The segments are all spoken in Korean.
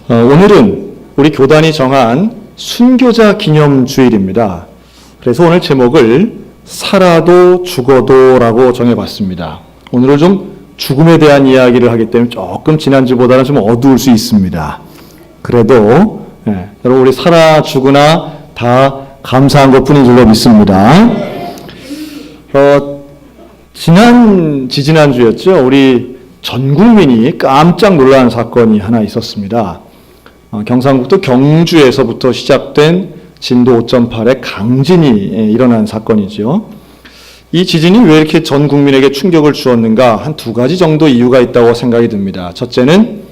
오늘은 우리 교단이 정한 순교자 기념 주일입니다. 그래서 오늘 제목을 살아도 죽어도 라고 정해봤습니다. 오늘은 좀 죽음에 대한 이야기를 하기 때문에 조금 지난주보다는 좀 어두울 수 있습니다. 그래도 여러분 우리 살아 죽으나 다 감사한 것뿐인 줄로 믿습니다. 지난주였죠. 우리 전 국민이 깜짝 놀란 사건이 하나 있었습니다. 경상북도 경주에서부터 시작된 진도 5.8의 강진이 일어난 사건이죠. 이 지진이 왜 이렇게 전 국민에게 충격을 주었는가? 한 두 가지 정도 이유가 있다고 생각이 듭니다. 첫째는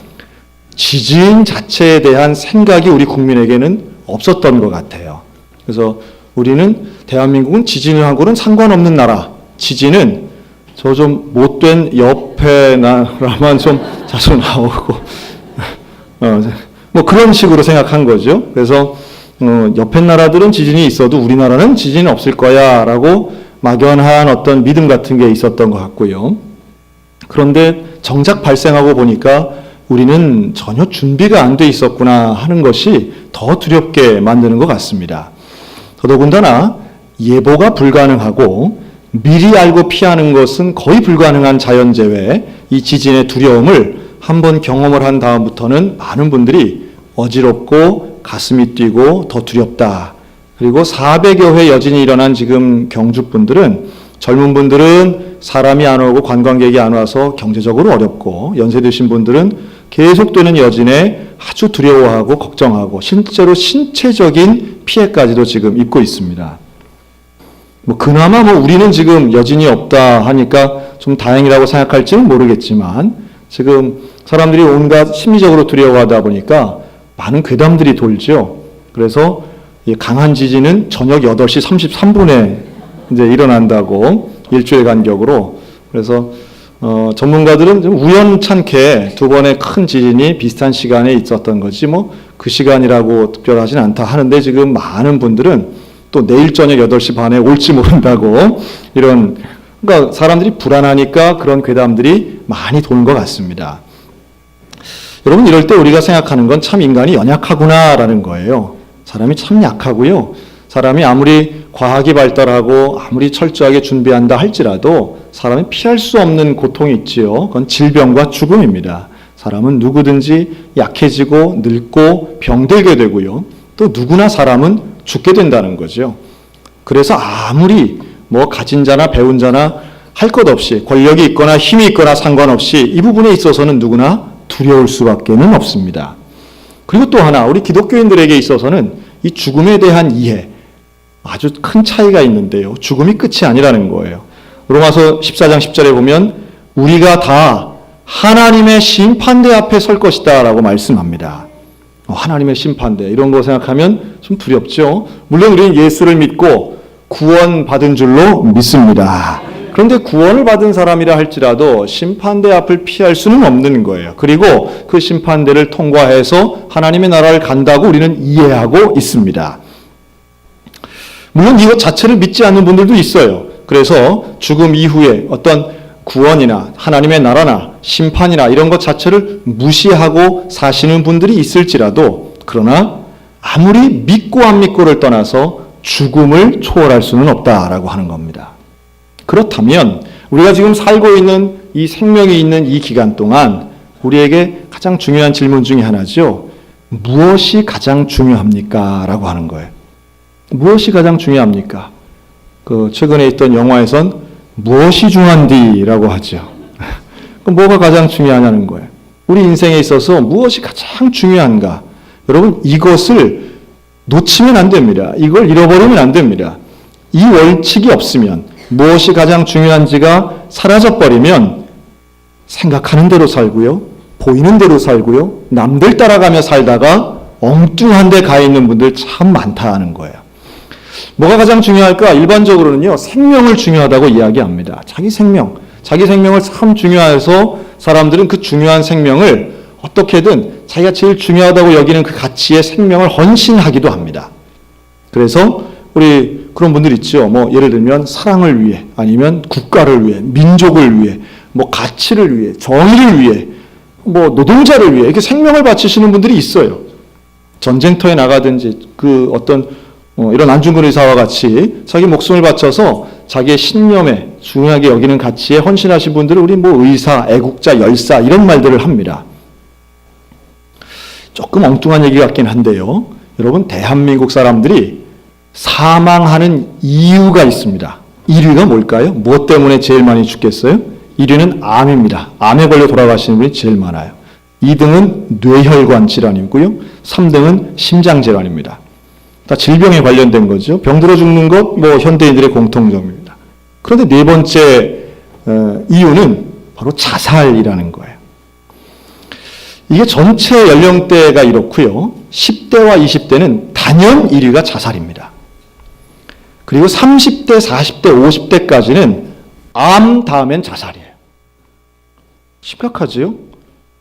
지진 자체에 대한 생각이 우리 국민에게는 없었던 것 같아요. 그래서 우리는 대한민국은 지진하고는 상관없는 나라, 지진은 저 좀 못된 옆에 나라만 좀 자주 나오고 뭐 그런 식으로 생각한 거죠. 그래서 옆에 나라들은 지진이 있어도 우리나라는 지진이 없을 거야 라고 막연한 어떤 믿음 같은 게 있었던 것 같고요. 그런데 정작 발생하고 보니까 우리는 전혀 준비가 안 돼 있었구나 하는 것이 더 두렵게 만드는 것 같습니다. 더더군다나 예보가 불가능하고 미리 알고 피하는 것은 거의 불가능한 자연재해, 이 지진의 두려움을 한번 경험을 한 다음부터는 많은 분들이 어지럽고 가슴이 뛰고 더 두렵다. 그리고 400여 회 여진이 일어난 지금 경주 분들은, 젊은 분들은 사람이 안 오고 관광객이 안 와서 경제적으로 어렵고, 연세 드신 분들은 계속되는 여진에 아주 두려워하고 걱정하고 실제로 신체적인 피해까지도 지금 입고 있습니다. 그나마 우리는 지금 여진이 없다 하니까 좀 다행이라고 생각할지는 모르겠지만, 지금 사람들이 온갖 심리적으로 두려워하다 보니까 많은 괴담들이 돌죠. 그래서 강한 지진은 저녁 8시 33분에 이제 일어난다고, 일주일 간격으로. 그래서 전문가들은 좀 우연찮게 두 번의 큰 지진이 비슷한 시간에 있었던 거지 그 시간이라고 특별하진 않다 하는데, 지금 많은 분들은 또 내일 저녁 8시 반에 올지 모른다고, 그러니까 사람들이 불안하니까 그런 괴담들이 많이 도는 것 같습니다. 여러분, 이럴 때 우리가 생각하는 건 참 인간이 연약하구나라는 거예요. 사람이 참 약하고요. 사람이 아무리 과학이 발달하고 아무리 철저하게 준비한다 할지라도 사람이 피할 수 없는 고통이 있지요. 그건 질병과 죽음입니다. 사람은 누구든지 약해지고 늙고 병들게 되고요. 또 누구나 사람은 죽게 된다는 거죠. 그래서 아무리 가진 자나 배운 자나 할 것 없이, 권력이 있거나 힘이 있거나 상관없이 이 부분에 있어서는 누구나 두려울 수밖에는 없습니다. 그리고 또 하나, 우리 기독교인들에게 있어서는 이 죽음에 대한 이해, 아주 큰 차이가 있는데요. 죽음이 끝이 아니라는 거예요. 로마서 14장 10절에 보면 우리가 다 하나님의 심판대 앞에 설 것이다 라고 말씀합니다. 하나님의 심판대, 이런 거 생각하면 좀 두렵죠. 물론 우리는 예수를 믿고 구원받은 줄로 믿습니다. 그런데 구원을 받은 사람이라 할지라도 심판대 앞을 피할 수는 없는 거예요. 그리고 그 심판대를 통과해서 하나님의 나라를 간다고 우리는 이해하고 있습니다. 물론 이것 자체를 믿지 않는 분들도 있어요. 그래서 죽음 이후에 어떤 구원이나 하나님의 나라나 심판이나 이런 것 자체를 무시하고 사시는 분들이 있을지라도, 그러나 아무리 믿고 안 믿고를 떠나서 죽음을 초월할 수는 없다라고 하는 겁니다. 그렇다면 우리가 지금 살고 있는 이 생명이 있는 이 기간 동안 우리에게 가장 중요한 질문 중에 하나죠. 무엇이 가장 중요합니까? 라고 하는 거예요. 무엇이 가장 중요합니까? 최근에 있던 영화에선 무엇이 중요한디? 라고 하죠. 그럼 뭐가 가장 중요하냐는 거예요. 우리 인생에 있어서 무엇이 가장 중요한가? 여러분, 이것을 놓치면 안 됩니다. 이걸 잃어버리면 안 됩니다. 이 원칙이 없으면, 무엇이 가장 중요한지가 사라져버리면 생각하는 대로 살고요, 보이는 대로 살고요, 남들 따라가며 살다가 엉뚱한 데 가 있는 분들 참 많다는 거예요. 뭐가 가장 중요할까? 일반적으로는요, 생명을 중요하다고 이야기합니다. 자기 생명을 참 중요해서 사람들은 그 중요한 생명을 어떻게든 자기가 제일 중요하다고 여기는 그 가치의 생명을 헌신하기도 합니다. 그래서 우리 그런 분들 있죠. 예를 들면 사랑을 위해, 아니면 국가를 위해, 민족을 위해 뭐 가치를 위해, 정의를 위해, 뭐 노동자를 위해 이렇게 생명을 바치시는 분들이 있어요. 전쟁터에 나가든지 그 어떤 이런 안중근 의사와 같이 자기 목숨을 바쳐서 자기의 신념에 중요하게 여기는 가치에 헌신하신 분들을 우리 뭐 의사, 애국자, 열사 이런 말들을 합니다. 조금 엉뚱한 얘기 같긴 한데요. 여러분, 대한민국 사람들이 사망하는 이유가 있습니다. 1위가 뭘까요? 무엇 때문에 제일 많이 죽겠어요? 1위는 암입니다. 암에 걸려 돌아가시는 분이 제일 많아요. 2등은 뇌혈관 질환이고요. 3등은 심장질환입니다. 다 질병에 관련된 거죠. 병들어 죽는 것, 뭐 현대인들의 공통점입니다. 그런데 네 번째 이유는 바로 자살이라는 거예요. 이게 전체 연령대가 이렇고요. 10대와 20대는 단연 1위가 자살입니다. 그리고 30대, 40대, 50대까지는 암 다음엔 자살이에요. 심각하지요?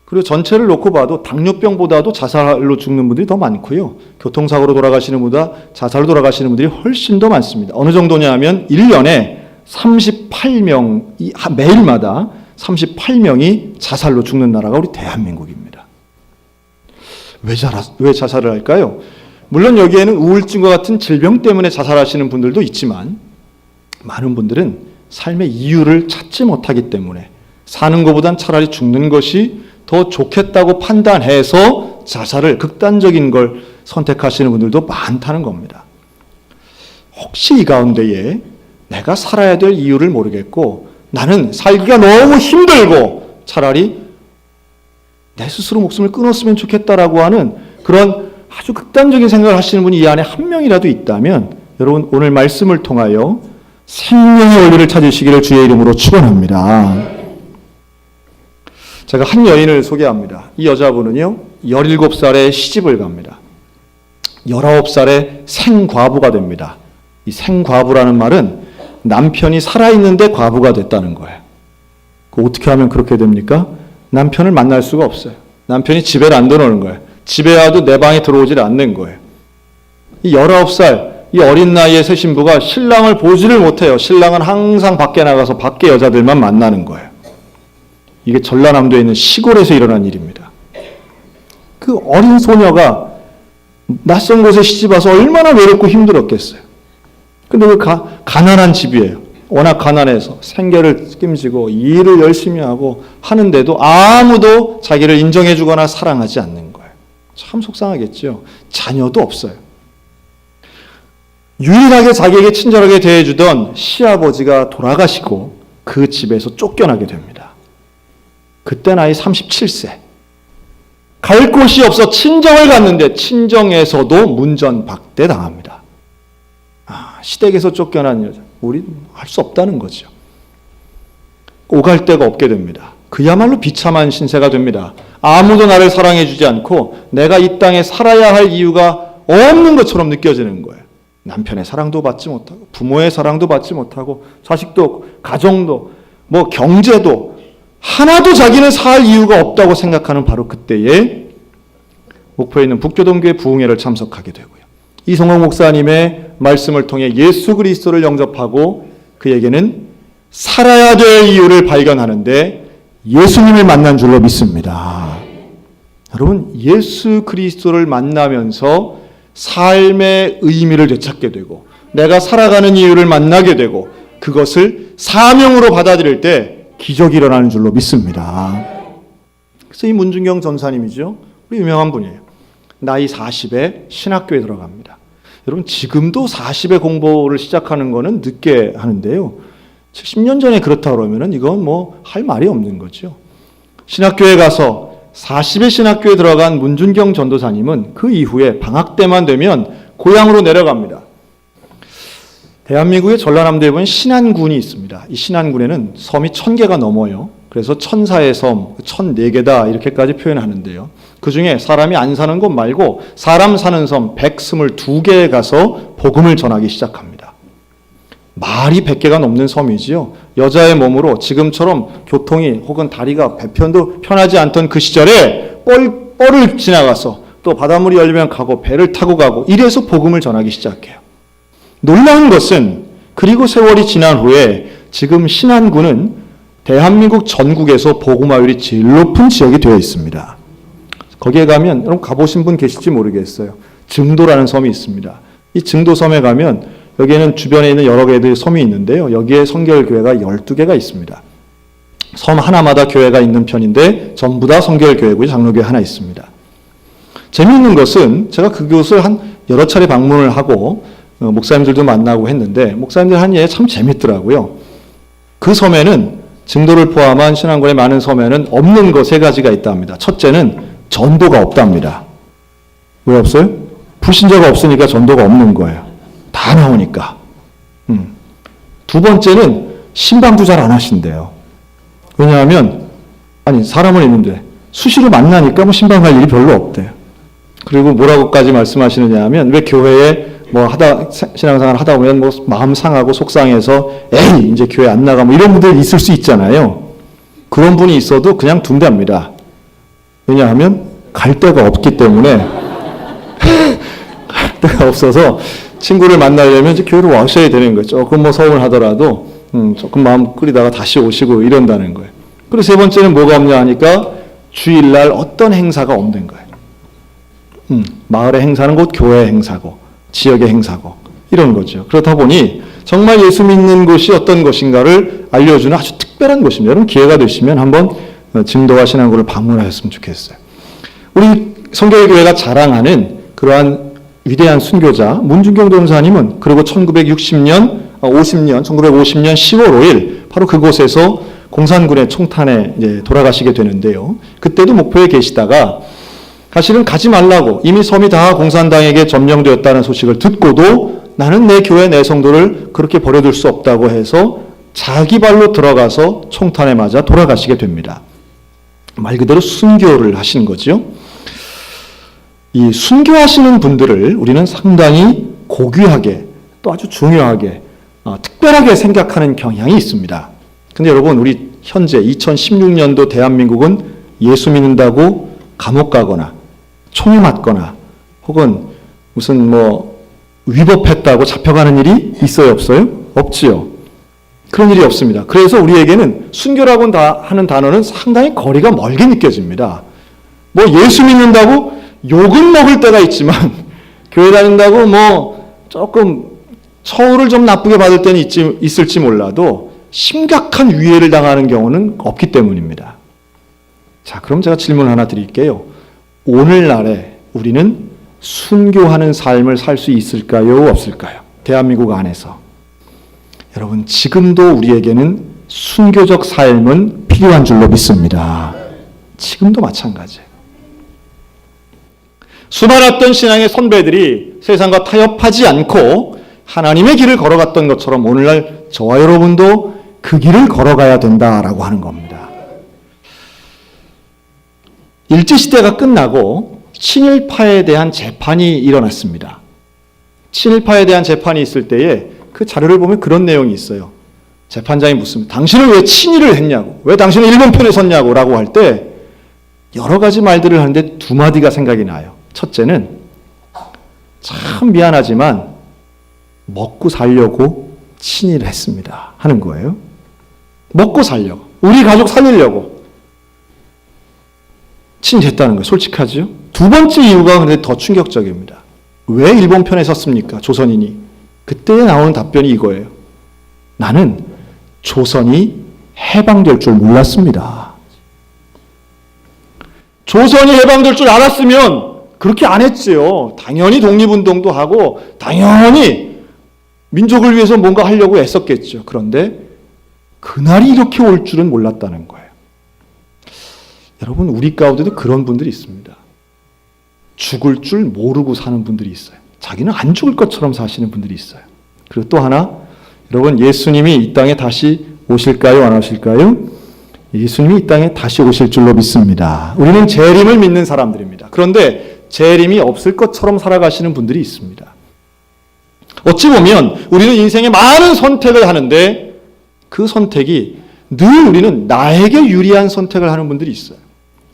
그리고 전체를 놓고 봐도 당뇨병보다도 자살로 죽는 분들이 더 많고요. 교통사고로 돌아가시는 분보다 자살로 돌아가시는 분들이 훨씬 더 많습니다. 어느 정도냐 하면 1년에 38명, 매일마다 38명이 자살로 죽는 나라가 우리 대한민국입니다. 왜 자살을 할까요? 물론 여기에는 우울증과 같은 질병 때문에 자살하시는 분들도 있지만 많은 분들은 삶의 이유를 찾지 못하기 때문에 사는 것보단 차라리 죽는 것이 더 좋겠다고 판단해서 자살을, 극단적인 걸 선택하시는 분들도 많다는 겁니다. 혹시 이 가운데에 내가 살아야 될 이유를 모르겠고 나는 살기가 너무 힘들고 차라리 내 스스로 목숨을 끊었으면 좋겠다라고 하는 그런 아주 극단적인 생각을 하시는 분이 이 안에 한 명이라도 있다면 여러분, 오늘 말씀을 통하여 생명의 원리를 찾으시기를 주의 이름으로 축원합니다. 제가 한 여인을 소개합니다. 이 여자분은요, 17살에 시집을 갑니다. 19살에 생과부가 됩니다. 이 생과부라는 말은 남편이 살아있는데 과부가 됐다는 거예요. 어떻게 하면 그렇게 됩니까? 남편을 만날 수가 없어요. 남편이 집에 안 들어오는 거예요. 집에 와도 내 방에 들어오질 않는 거예요. 이 19살, 이 어린 나이의 새 신부가 신랑을 보지를 못해요. 신랑은 항상 밖에 나가서 밖에 여자들만 만나는 거예요. 이게 전라남도에 있는 시골에서 일어난 일입니다. 그 어린 소녀가 낯선 곳에 시집 와서 얼마나 외롭고 힘들었겠어요. 근데 그 가난한 집이에요. 워낙 가난해서 생계를 책임지고 일을 열심히 하고 하는데도 아무도 자기를 인정해 주거나 사랑하지 않는 거예요. 참 속상하겠죠. 자녀도 없어요. 유일하게 자기에게 친절하게 대해주던 시아버지가 돌아가시고 그 집에서 쫓겨나게 됩니다. 그때 나이 37세. 갈 곳이 없어 친정을 갔는데 친정에서도 문전박대 당합니다. 시댁에서 쫓겨난 여자. 우리 할 수 없다는 거죠. 오갈 데가 없게 됩니다. 그야말로 비참한 신세가 됩니다. 아무도 나를 사랑해 주지 않고 내가 이 땅에 살아야 할 이유가 없는 것처럼 느껴지는 거예요. 남편의 사랑도 받지 못하고 부모의 사랑도 받지 못하고 자식도 가정도 뭐 경제도 하나도 자기는 살 이유가 없다고 생각하는 바로 그때에 목포에 있는 북교동교회 부흥회를 참석하게 되고요. 이성홍 목사님의 말씀을 통해 예수 그리스도를 영접하고 그에게는 살아야 될 이유를 발견하는데 예수님을 만난 줄로 믿습니다. 여러분, 예수 그리스도를 만나면서 삶의 의미를 되찾게 되고 내가 살아가는 이유를 만나게 되고 그것을 사명으로 받아들일 때 기적이 일어나는 줄로 믿습니다. 그래서 이 문준경 전사님이죠. 우리 유명한 분이에요. 나이 40에 신학교에 들어갑니다. 여러분, 지금도 40에 공부를 시작하는 거는 늦게 하는데요. 70년 전에 그렇다 그러면은 이건 뭐 할 말이 없는 거죠. 신학교에 가서 40에 신학교에 들어간 문준경 전도사님은 그 이후에 방학 때만 되면 고향으로 내려갑니다. 대한민국의 전라남도에 보면 신안군이 있습니다. 이 신안군에는 섬이 1000개가 넘어요. 그래서 천사의 섬, 1004개다 이렇게까지 표현하는데요. 그 중에 사람이 안 사는 곳 말고 사람 사는 섬 122개에 가서 복음을 전하기 시작합니다. 말이 100개가 넘는 섬이지요. 여자의 몸으로 지금처럼 교통이 혹은 다리가 배편도 편하지 않던 그 시절에 뻘을 지나가서 또 바닷물이 열리면 가고 배를 타고 가고 이래서 복음을 전하기 시작해요. 놀라운 것은 그리고 세월이 지난 후에 지금 신안군은 대한민국 전국에서 복음화율이 제일 높은 지역이 되어 있습니다. 거기에 가면 여러분 가보신 분 계실지 모르겠어요. 증도라는 섬이 있습니다. 이 증도 섬에 가면 여기에는 주변에 있는 여러 개의 섬이 있는데요. 여기에 성결교회가 12개가 있습니다. 섬 하나마다 교회가 있는 편인데 전부 다 성결교회고 장로교회 하나 있습니다. 재미있는 것은 제가 그곳을 한 여러 차례 방문을 하고 목사님들도 만나고 했는데 목사님들 한 얘기 참 재밌더라고요. 그 섬에는 증도를 포함한 신안군의 많은 섬에는 없는 거 3가지가 있답니다. 첫째는 전도가 없답니다. 왜 없어요? 불신자가 없으니까 전도가 없는 거예요. 다 나오니까. 두 번째는 신방도 잘 안 하신대요. 왜냐하면 사람은 있는데 수시로 만나니까 뭐 신방 갈 일이 별로 없대요. 그리고 뭐라고까지 말씀하시느냐 하면 왜 교회에 신앙생활 하다 보면 뭐 마음 상하고 속상해서 에이 이제 교회 안 나가 뭐 이런 분들 있을 수 있잖아요. 그런 분이 있어도 그냥 둔답니다. 왜냐하면 갈 데가 없기 때문에 갈 데가 없어서 친구를 만나려면 이제 교회로 와셔야 되는 거예요. 조금 뭐 서운하더라도 조금 마음 끓이다가 다시 오시고 이런다는 거예요. 그리고 3번째는 뭐가 없냐 하니까 주일날 어떤 행사가 없는 거예요. 마을의 행사는 곧 교회 행사고 지역의 행사고 이런 거죠. 그렇다 보니 정말 예수 믿는 곳이 어떤 것인가를 알려주는 아주 특별한 곳입니다. 여러분 기회가 되시면 한번 증도와 신안군을 방문하셨으면 좋겠어요. 우리 성결교회가 자랑하는 그러한 위대한 순교자 문중경 전사님은 그리고 1950년 10월 5일 바로 그곳에서 공산군의 총탄에 이제 돌아가시게 되는데요. 그때도 목포에 계시다가 사실은 가지 말라고 이미 섬이 다 공산당에게 점령되었다는 소식을 듣고도 나는 내 교회 내 성도를 그렇게 버려둘 수 없다고 해서 자기 발로 들어가서 총탄에 맞아 돌아가시게 됩니다. 말 그대로 순교를 하신 거죠. 이 순교하시는 분들을 우리는 상당히 고귀하게 또 아주 중요하게 특별하게 생각하는 경향이 있습니다. 근데 여러분 우리 현재 2016년도 대한민국은 예수 믿는다고 감옥 가거나 총에 맞거나 혹은 무슨 뭐 위법했다고 잡혀가는 일이 있어요 없어요? 없지요. 그런 일이 없습니다. 그래서 우리에게는 순교라고 하는 단어는 상당히 거리가 멀게 느껴집니다. 뭐 예수 믿는다고 욕은 먹을 때가 있지만 교회 다닌다고 뭐 조금 처우를 좀 나쁘게 받을 때는 있을지 몰라도 심각한 위해를 당하는 경우는 없기 때문입니다. 자, 그럼 제가 질문 하나 드릴게요. 오늘날에 우리는 순교하는 삶을 살 수 있을까요? 없을까요? 대한민국 안에서. 여러분, 지금도 우리에게는 순교적 삶은 필요한 줄로 믿습니다. 지금도 마찬가지예요. 수많았던 신앙의 선배들이 세상과 타협하지 않고 하나님의 길을 걸어갔던 것처럼 오늘날 저와 여러분도 그 길을 걸어가야 된다라고 하는 겁니다. 일제시대가 끝나고 친일파에 대한 재판이 일어났습니다. 친일파에 대한 재판이 있을 때에 그 자료를 보면 그런 내용이 있어요. 재판장이 묻습니다. 당신은 왜 친일을 했냐고, 왜 당신은 일본 편에 섰냐고 라고 할 때 여러 가지 말들을 하는데 2마디가 생각이 나요. 첫째는 참 미안하지만 먹고 살려고 친일을 했습니다 하는 거예요. 먹고 살려고, 우리 가족 살리려고 친일했다는 거예요. 솔직하죠? 두 번째 이유가 그런데 더 충격적입니다. 왜 일본 편에 섰습니까? 조선인이. 그때 나오는 답변이 이거예요. 나는 조선이 해방될 줄 몰랐습니다. 조선이 해방될 줄 알았으면 그렇게 안 했지요. 당연히 독립운동도 하고 당연히 민족을 위해서 뭔가 하려고 애썼겠죠. 그런데 그날이 이렇게 올 줄은 몰랐다는 거예요. 여러분, 우리 가운데도 그런 분들이 있습니다. 죽을 줄 모르고 사는 분들이 있어요. 자기는 안 죽을 것처럼 사시는 분들이 있어요. 그리고 또 하나, 여러분, 예수님이 이 땅에 다시 오실까요? 안 오실까요? 예수님이 이 땅에 다시 오실 줄로 믿습니다. 우리는 재림을 믿는 사람들입니다. 그런데 재림이 없을 것처럼 살아가시는 분들이 있습니다. 어찌 보면 우리는 인생에 많은 선택을 하는데 그 선택이 늘 우리는 나에게 유리한 선택을 하는 분들이 있어요.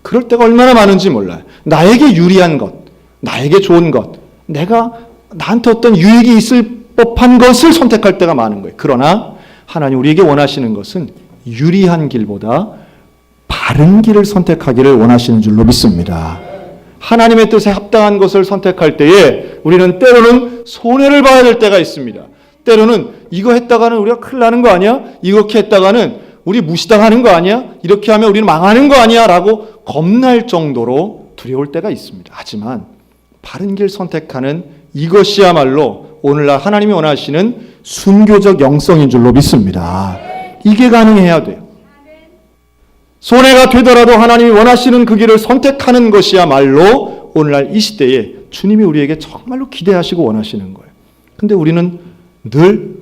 그럴 때가 얼마나 많은지 몰라요. 나에게 유리한 것, 나에게 좋은 것, 내가 나한테 어떤 유익이 있을 법한 것을 선택할 때가 많은 거예요. 그러나 하나님 우리에게 원하시는 것은 유리한 길보다 바른 길을 선택하기를 원하시는 줄로 믿습니다. 하나님의 뜻에 합당한 것을 선택할 때에 우리는 때로는 손해를 봐야 될 때가 있습니다. 때로는 이거 했다가는 우리가 큰일 나는 거 아니야? 이렇게 했다가는 우리 무시당하는 거 아니야? 이렇게 하면 우리는 망하는 거 아니야? 라고 겁날 정도로 두려울 때가 있습니다. 하지만 바른 길 선택하는 이것이야말로 오늘날 하나님이 원하시는 순교적 영성인 줄로 믿습니다. 이게 가능해야 돼요. 손해가 되더라도 하나님이 원하시는 그 길을 선택하는 것이야말로 오늘날 이 시대에 주님이 우리에게 정말로 기대하시고 원하시는 거예요. 근데 우리는 늘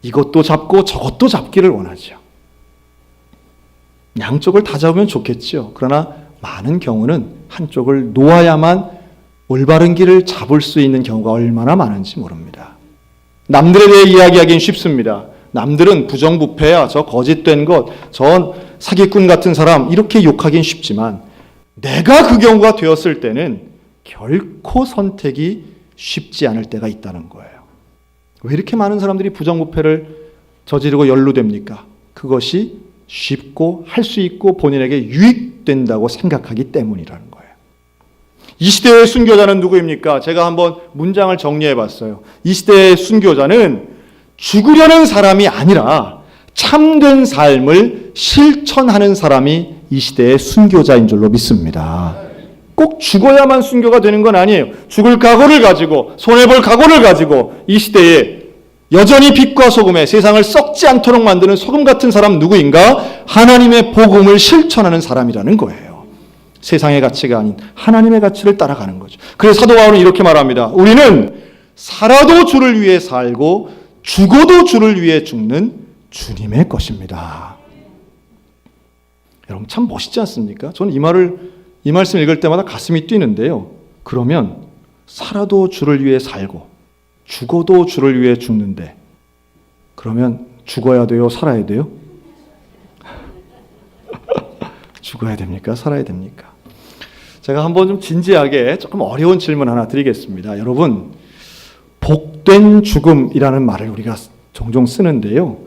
이것도 잡고 저것도 잡기를 원하죠. 양쪽을 다 잡으면 좋겠죠. 그러나 많은 경우는 한쪽을 놓아야만 올바른 길을 잡을 수 있는 경우가 얼마나 많은지 모릅니다. 남들에 대해 이야기하기는 쉽습니다. 남들은 부정부패야, 저 거짓된 것, 저 사기꾼 같은 사람 이렇게 욕하기는 쉽지만 내가 그 경우가 되었을 때는 결코 선택이 쉽지 않을 때가 있다는 거예요. 왜 이렇게 많은 사람들이 부정부패를 저지르고 연루됩니까? 그것이 쉽고 할 수 있고 본인에게 유익된다고 생각하기 때문이라는 거예요. 이 시대의 순교자는 누구입니까? 제가 한번 문장을 정리해 봤어요. 이 시대의 순교자는 죽으려는 사람이 아니라 참된 삶을 실천하는 사람이 이 시대의 순교자인 줄로 믿습니다. 꼭 죽어야만 순교가 되는 건 아니에요. 죽을 각오를 가지고 손해볼 각오를 가지고 이 시대에 여전히 빛과 소금에 세상을 썩지 않도록 만드는 소금 같은 사람 누구인가? 하나님의 복음을 실천하는 사람이라는 거예요. 세상의 가치가 아닌 하나님의 가치를 따라가는 거죠. 그래서 사도 바울은 이렇게 말합니다. 우리는 살아도 주를 위해 살고 죽어도 주를 위해 죽는 주님의 것입니다. 여러분 참 멋있지 않습니까? 저는 이 말씀 읽을 때마다 가슴이 뛰는데요. 그러면 살아도 주를 위해 살고 죽어도 주를 위해 죽는데 그러면 죽어야 돼요? 살아야 돼요? 죽어야 됩니까? 살아야 됩니까? 제가 한번 좀 진지하게 조금 어려운 질문 하나 드리겠습니다. 여러분, 복된 죽음이라는 말을 우리가 종종 쓰는데요.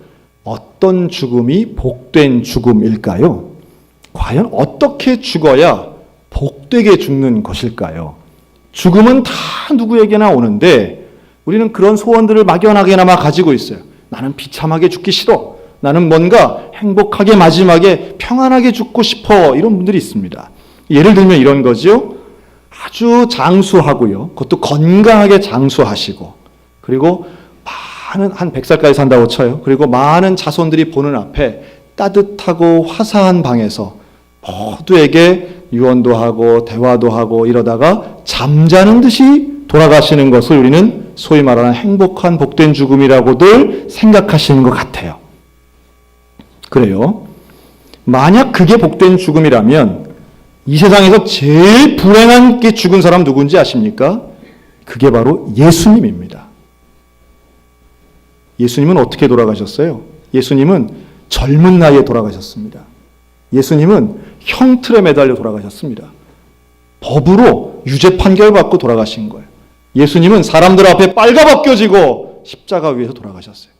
어떤 죽음이 복된 죽음일까요? 과연 어떻게 죽어야 복되게 죽는 것일까요? 죽음은 다 누구에게나 오는데 우리는 그런 소원들을 막연하게나마 가지고 있어요. 나는 비참하게 죽기 싫어. 나는 뭔가 행복하게 마지막에 평안하게 죽고 싶어. 이런 분들이 있습니다. 예를 들면 이런 거죠. 아주 장수하고요. 그것도 건강하게 장수하시고 그리고 많은 한 100살까지 산다고 쳐요. 그리고 많은 자손들이 보는 앞에 따뜻하고 화사한 방에서 모두에게 유언도 하고 대화도 하고 이러다가 잠자는 듯이 돌아가시는 것을 우리는 소위 말하는 행복한 복된 죽음이라고들 생각하시는 것 같아요. 그래요. 만약 그게 복된 죽음이라면 이 세상에서 제일 불행하게 죽은 사람 누군지 아십니까? 그게 바로 예수님입니다. 예수님은 어떻게 돌아가셨어요? 예수님은 젊은 나이에 돌아가셨습니다. 예수님은 형틀에 매달려 돌아가셨습니다. 법으로 유죄 판결 받고 돌아가신 거예요. 예수님은 사람들 앞에 빨가벗겨지고 십자가 위에서 돌아가셨어요.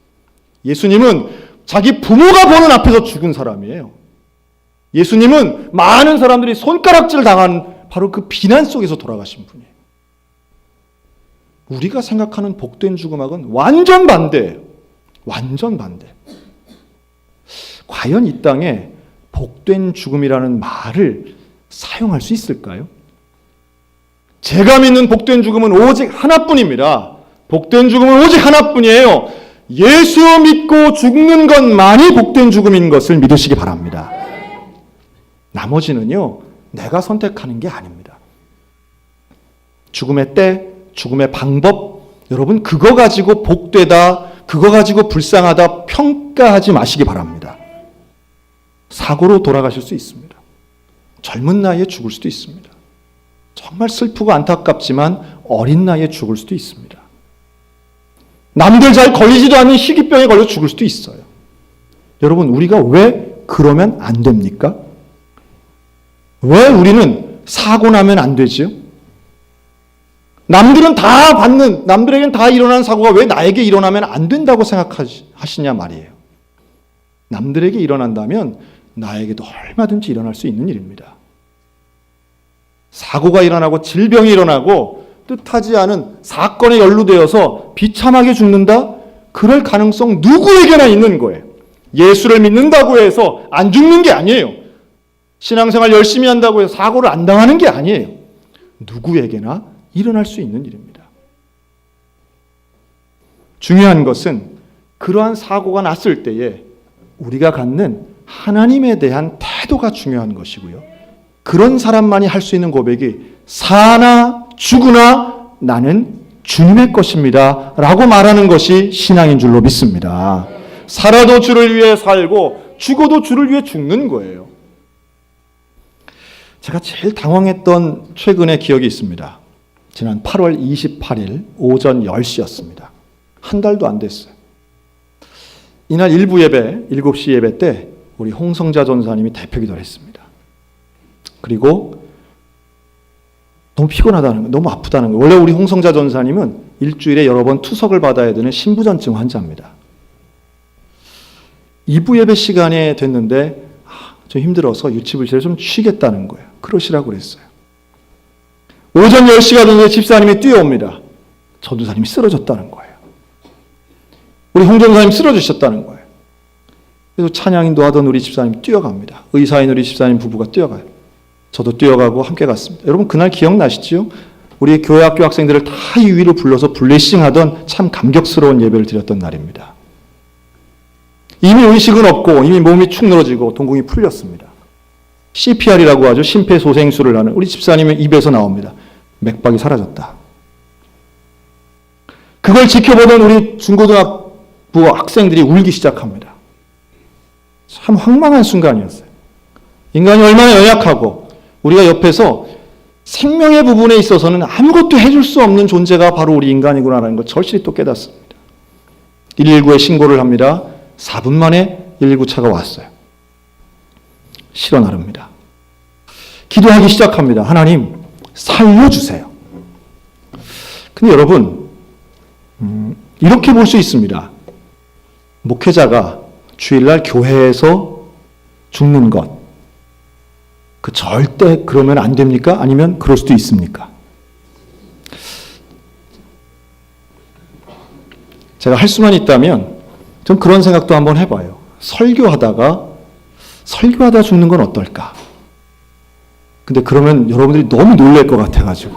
예수님은 자기 부모가 보는 앞에서 죽은 사람이에요. 예수님은 많은 사람들이 손가락질 당한 바로 그 비난 속에서 돌아가신 분이에요. 우리가 생각하는 복된 죽음하고는 완전 반대예요. 완전 반대. 과연 이 땅에 복된 죽음이라는 말을 사용할 수 있을까요? 제가 믿는 복된 죽음은 오직 하나뿐입니다. 복된 죽음은 오직 하나뿐이에요. 예수 믿고 죽는 것만이 복된 죽음인 것을 믿으시기 바랍니다. 나머지는요, 내가 선택하는 게 아닙니다. 죽음의 때, 죽음의 방법, 여러분 그거 가지고 복되다, 그거 가지고 불쌍하다 평가하지 마시기 바랍니다. 사고로 돌아가실 수 있습니다. 젊은 나이에 죽을 수도 있습니다. 정말 슬프고 안타깝지만 어린 나이에 죽을 수도 있습니다. 남들 잘 걸리지도 않는 희귀병에 걸려 죽을 수도 있어요. 여러분, 우리가 왜 그러면 안 됩니까? 왜 우리는 사고 나면 안 되지요? 남들은 다 받는, 남들에게는 다 일어나는 사고가 왜 나에게 일어나면 안 된다고 생각하시냐 말이에요. 남들에게 일어난다면 나에게도 얼마든지 일어날 수 있는 일입니다. 사고가 일어나고 질병이 일어나고 뜻하지 않은 사건에 연루되어서 비참하게 죽는다? 그럴 가능성 누구에게나 있는 거예요. 예수를 믿는다고 해서 안 죽는 게 아니에요. 신앙생활 열심히 한다고 해서 사고를 안 당하는 게 아니에요. 누구에게나 일어날 수 있는 일입니다. 중요한 것은 그러한 사고가 났을 때에 우리가 갖는 하나님에 대한 태도가 중요한 것이고요. 그런 사람만이 할 수 있는 고백이 사나 죽으나 나는 주님의 것입니다 라고 말하는 것이 신앙인 줄로 믿습니다. 살아도 주를 위해 살고 죽어도 주를 위해 죽는 거예요. 제가 제일 당황했던 최근의 기억이 있습니다. 지난 8월 28일 오전 10시였습니다. 한 달도 안 됐어요. 이날 일부 예배, 7시 예배 때 우리 홍성자 전사님이 대표 기도를 했습니다. 그리고 너무 피곤하다는 거예요. 너무 아프다는 거예요. 원래 우리 홍성자 전사님은 일주일에 여러 번 투석을 받아야 되는 신부전증 환자입니다. 2부 예배 시간에 됐는데 좀 힘들어서 유치부실에 좀 쉬겠다는 거예요. 그러시라고 그랬어요. 오전 10시가 됐는데 집사님이 뛰어옵니다. 전도사님이 쓰러졌다는 거예요. 우리 홍 전사님 쓰러지셨다는 거예요. 그래서 찬양인도 하던 우리 집사님 뛰어갑니다. 의사인 우리 집사님 부부가 뛰어가요. 저도 뛰어가고 함께 갔습니다. 여러분 그날 기억나시죠? 우리 교회 학교 학생들을 다 이 위로 불러서 블레싱하던 참 감격스러운 예배를 드렸던 날입니다. 이미 의식은 없고 이미 몸이 축 늘어지고 동공이 풀렸습니다. CPR이라고 하죠. 심폐소생술을 하는 우리 집사님의 입에서 나옵니다. 맥박이 사라졌다. 그걸 지켜보던 우리 중고등학부 학생들이 울기 시작합니다. 참 황망한 순간이었어요. 인간이 얼마나 연약하고 우리가 옆에서 생명의 부분에 있어서는 아무것도 해줄 수 없는 존재가 바로 우리 인간이구나라는 걸 절실히 또 깨닫습니다. 119에 신고를 합니다. 4분 만에 119차가 왔어요. 실어 나릅니다. 기도하기 시작합니다. 하나님 살려주세요. 근데 여러분 이렇게 볼 수 있습니다. 목회자가 주일날 교회에서 죽는 것 그 절대 그러면 안 됩니까? 아니면 그럴 수도 있습니까? 제가 할 수만 있다면 전 그런 생각도 한번 해봐요. 설교하다 죽는 건 어떨까? 근데 그러면 여러분들이 너무 놀랄 것 같아가지고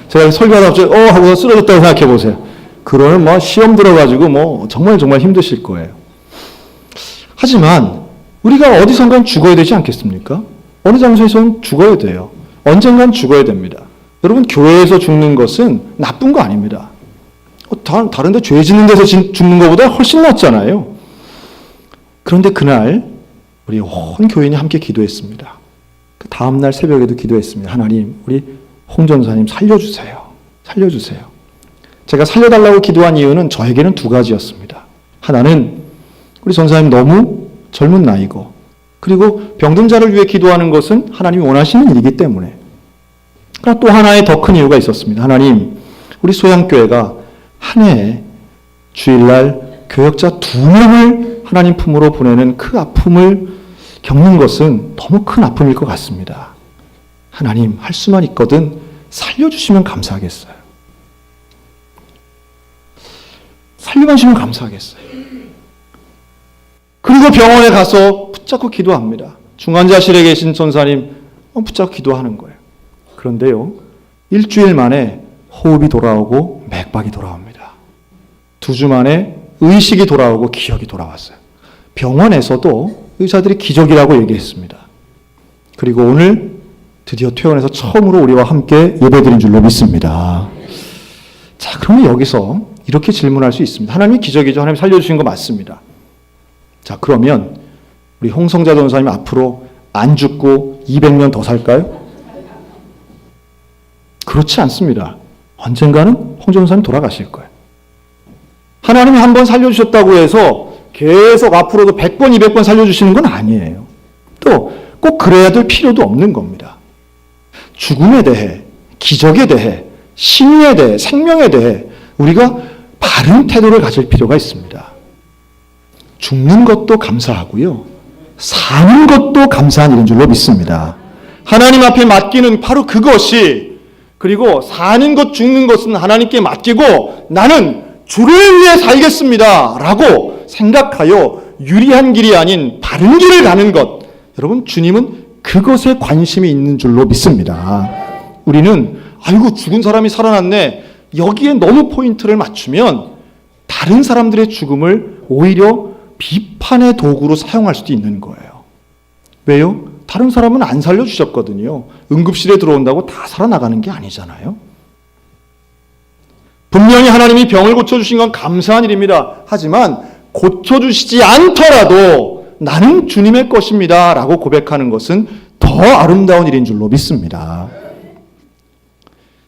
제가 설교하다 갑자기 하고 쓰러졌다고 생각해 보세요. 그러면 뭐 시험 들어가지고 뭐 정말 힘드실 거예요. 하지만 우리가 어디선간 죽어야 되지 않겠습니까? 어느 장소에서는 죽어야 돼요. 언젠간 죽어야 됩니다. 여러분 교회에서 죽는 것은 나쁜 거 아닙니다. 다른 데 죄 짓는 데서 죽는 것보다 훨씬 낫잖아요. 그런데 그날 우리 온 교인이 함께 기도했습니다. 그 다음날 새벽에도 기도했습니다. 하나님 우리 홍 전사님 살려주세요. 살려주세요. 제가 살려달라고 기도한 이유는 저에게는 두 가지였습니다. 하나는 우리 전사님 너무 젊은 나이고 그리고 병든 자를 위해 기도하는 것은 하나님이 원하시는 일이기 때문에. 그러나 또 하나의 더 큰 이유가 있었습니다. 하나님 우리 소양교회가 한 해에 주일날 교역자 2명을 하나님 품으로 보내는 그 아픔을 겪는 것은 너무 큰 아픔일 것 같습니다. 하나님 할 수만 있거든 살려주시면 감사하겠어요. 살려주시면 감사하겠어요. 그리고 병원에 가서 붙잡고 기도합니다. 중환자실에 계신 전사님 붙잡고 기도하는 거예요. 그런데요, 일주일 만에 호흡이 돌아오고 맥박이 돌아옵니다. 2주 만에 의식이 돌아오고 기억이 돌아왔어요. 병원에서도 의사들이 기적이라고 얘기했습니다. 그리고 오늘 드디어 퇴원해서 처음으로 우리와 함께 예배드린 줄로 믿습니다. 자, 그러면 여기서 이렇게 질문할 수 있습니다. 하나님이 기적이죠. 하나님 살려주신 거 맞습니다. 자, 그러면 우리 홍성자 전사님 앞으로 안 죽고 200년 더 살까요? 그렇지 않습니다. 언젠가는 홍 전사님 돌아가실 거예요. 하나님이 한 번 살려주셨다고 해서 계속 앞으로도 100번, 200번 살려주시는 건 아니에요. 또 꼭 그래야 될 필요도 없는 겁니다. 죽음에 대해, 기적에 대해, 신유에 대해, 생명에 대해 우리가 바른 태도를 가질 필요가 있습니다. 죽는 것도 감사하고요. 사는 것도 감사한 일인 줄로 믿습니다. 하나님 앞에 맡기는 바로 그것이, 그리고 사는 것, 죽는 것은 하나님께 맡기고 나는 주를 위해 살겠습니다 라고 생각하여 유리한 길이 아닌 바른 길을 가는 것, 여러분, 주님은 그것에 관심이 있는 줄로 믿습니다. 우리는 아이고 죽은 사람이 살아났네, 여기에 너무 포인트를 맞추면 다른 사람들의 죽음을 오히려 비판의 도구로 사용할 수도 있는 거예요. 왜요? 다른 사람은 안 살려주셨거든요. 응급실에 들어온다고 다 살아나가는 게 아니잖아요. 분명히 하나님이 병을 고쳐주신 건 감사한 일입니다. 하지만 고쳐주시지 않더라도 나는 주님의 것입니다 라고 고백하는 것은 더 아름다운 일인 줄로 믿습니다.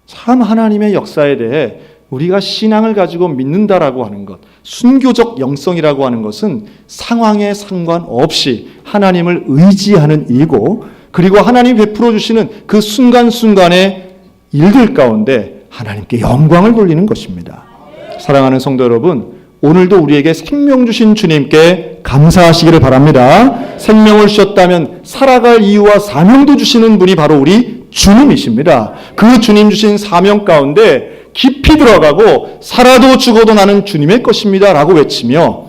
참 하나님의 역사에 대해 우리가 신앙을 가지고 믿는다라고 하는 것, 순교적 영성이라고 하는 것은 상황에 상관없이 하나님을 의지하는 일이고, 그리고 하나님이 베풀어 주시는 그 순간순간의 일들 가운데 하나님께 영광을 돌리는 것입니다. 사랑하는 성도 여러분, 오늘도 우리에게 생명 주신 주님께 감사하시기를 바랍니다. 생명을 주셨다면 살아갈 이유와 사명도 주시는 분이 바로 우리 주님이십니다. 그 주님 주신 사명 가운데 깊이 들어가고 살아도 죽어도 나는 주님의 것입니다 라고 외치며,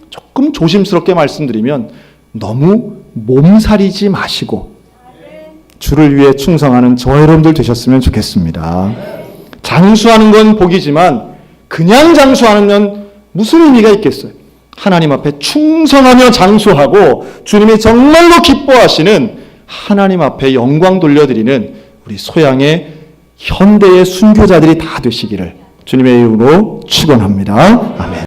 조금 조심스럽게 말씀드리면 너무 몸살이지 마시고 주를 위해 충성하는 저 여러분들 되셨으면 좋겠습니다. 장수하는 건 복이지만 그냥 장수하면 무슨 의미가 있겠어요? 하나님 앞에 충성하며 장수하고 주님이 정말로 기뻐하시는 하나님 앞에 영광 돌려드리는 우리 소양의 현대의 순교자들이 다 되시기를 주님의 이름으로 축원합니다. 아멘.